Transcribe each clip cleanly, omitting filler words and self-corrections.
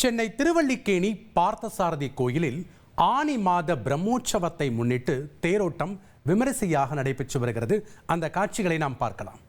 சென்னை திருவல்லிக்கேணி பார்த்தசாரதி கோயிலில் ஆனி மாத பிரம்மோற்சவத்தை முன்னிட்டு தேரோட்டம் விமரிசையாக நடைபெற்று வருகிறது. அந்த காட்சிகளை நாம் பார்க்கலாம்.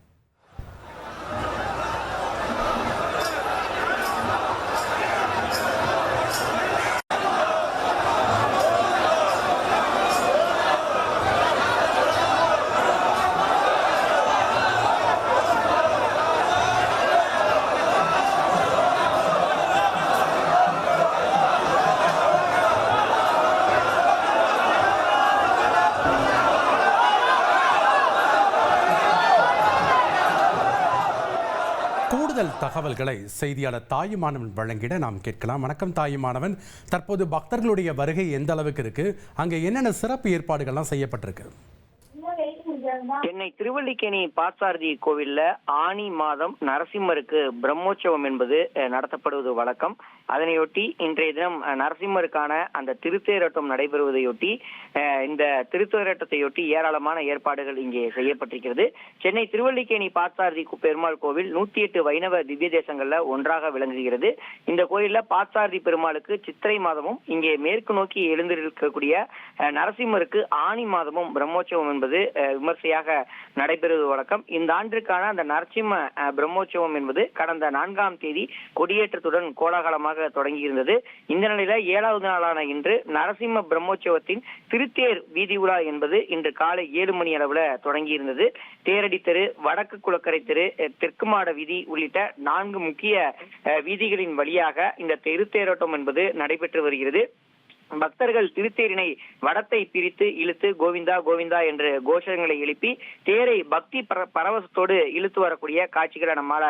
கூடுதல் தகவல்களை செய்தியாளர் தாயுமானவன் வழங்கிட நாம் கேட்கலாம். வணக்கம் தாயுமானவன், தற்போது பக்தர்களுடைய வருகை எந்த அளவுக்கு இருக்கு? அங்கே என்னென்ன சிறப்பு ஏற்பாடுகள்லாம் செய்யப்பட்டிருக்கு? சென்னை திருவல்லிக்கேணி பார்த்தசாரதி கோவில்ல ஆனி மாதம் நரசிம்மருக்கு பிரம்மோற்சவம் என்பது நடத்தப்படுவது வழக்கம். அதனையொட்டி இன்றைய தினம் நரசிம்மருக்கான அந்த திருத்தேரோட்டம் நடைபெறுவதையொட்டி இந்த திருத்தேரோட்டத்தையொட்டி ஏராளமான ஏற்பாடுகள் இங்கே செய்யப்பட்டிருக்கிறது. சென்னை திருவல்லிக்கேணி பார்த்தசாரதி பெருமாள் கோவில் 108 வைணவ திவ்ய தேசங்கள்ல ஒன்றாக விளங்குகிறது. இந்த கோயில்ல பார்த்தசாரதி பெருமாளுக்கு சித்திரை மாதமும் இங்கே மேற்கு நோக்கி எழுந்திருக்கக்கூடிய நரசிம்மருக்கு ஆனி மாதமும் பிரம்மோற்சவம் என்பது விமர்சையாக நடைபெறுவது வழக்கம். இந்த ஆண்டிற்கான அந்த நரசிம்ம பிரம்மோற்சவம் என்பது கடந்த 4ஆம் தேதி கொடியேற்றத்துடன் கோலாகலமாக தொடங்கியிருந்தது. இந்த நிலையில 7வது நாளான இன்று நரசிம்ம பிரம்மோற்சவத்தின் திருத்தேர் வீதி உலா என்பது இன்று காலை 7 மணி அளவுல தொடங்கியிருந்தது. தேரடி தெரு, வடக்கு குளக்கரை தெரு, தெற்கு மாட வீதி உள்ளிட்ட 4 முக்கிய வீதிகளின் வழியாக இந்த திருத்தேரோட்டம் என்பது நடைபெற்று வருகிறது. பக்தர்கள் திருத்தேரினை வடத்தை பிரித்து இழுத்து கோவிந்தா கோவிந்தா என்று கோஷங்களை எழுப்பி தேரை பக்தி பரவசத்தோடு இழுத்து வரக்கூடிய காட்சிகளை நம்மால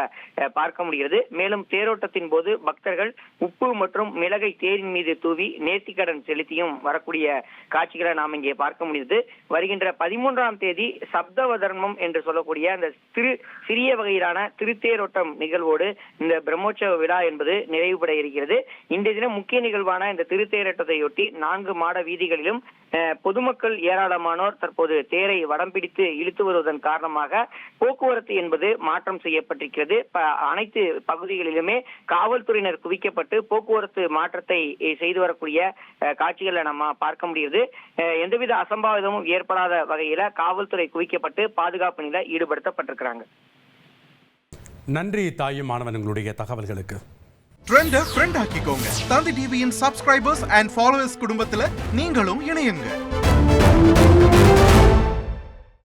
பார்க்க முடிகிறது. மேலும் தேரோட்டத்தின் போது பக்தர்கள் உப்பு மற்றும் மிளகை தேரின் மீது தூவி நேர்த்திக்கடன் செலுத்தியும் வரக்கூடிய காட்சிகளை நாம் இங்கே பார்க்க முடியுது. வருகின்ற 13ஆம் தேதி சப்தவதர்மம் என்று சொல்லக்கூடிய அந்த சிறிய வகையிலான திருத்தேரோட்டம் நிகழ்வோடு இந்த பிரம்மோற்சவ விழா என்பது நிறைவுபட இருக்கிறது. இன்றைய தினம் முக்கிய நிகழ்வான இந்த திருத்தேரோட்டத்தை 4 மாட வீதிகளிலும் பொதுமக்கள் ஏராளமானோர் தற்போது தேரை வடம் பிடித்து இழுத்து வருவதன் காரணமாக போக்குவரத்து என்பது மாற்றம் செய்யப்பட்டிருக்கிறது. அனைத்து பகுதிகளிலுமே காவல்துறையினர் குவிக்கப்பட்டு போக்குவரத்து மாற்றத்தை செய்து வரக்கூடிய காட்சிகளை நம்ம பார்க்க முடியுது. எந்தவித அசம்பாவிதமும் ஏற்படாத வகையில காவல்துறை குவிக்கப்பட்டு பாதுகாப்பு நிலை ஈடுபடுத்தப்பட்டிருக்கிறாங்க. நன்றி தாயுமானவன், உங்களுடைய தகவல்களுக்கு. ட்ரெண்டை ஃப்ரெண்ட் ஆக்கிக்கோங்க. தந்தி டிவியின் சப்ஸ்கிரைபர்ஸ் அண்ட் ஃபாலோவர்ஸ் குடும்பத்துல நீங்களும் இணையுங்க.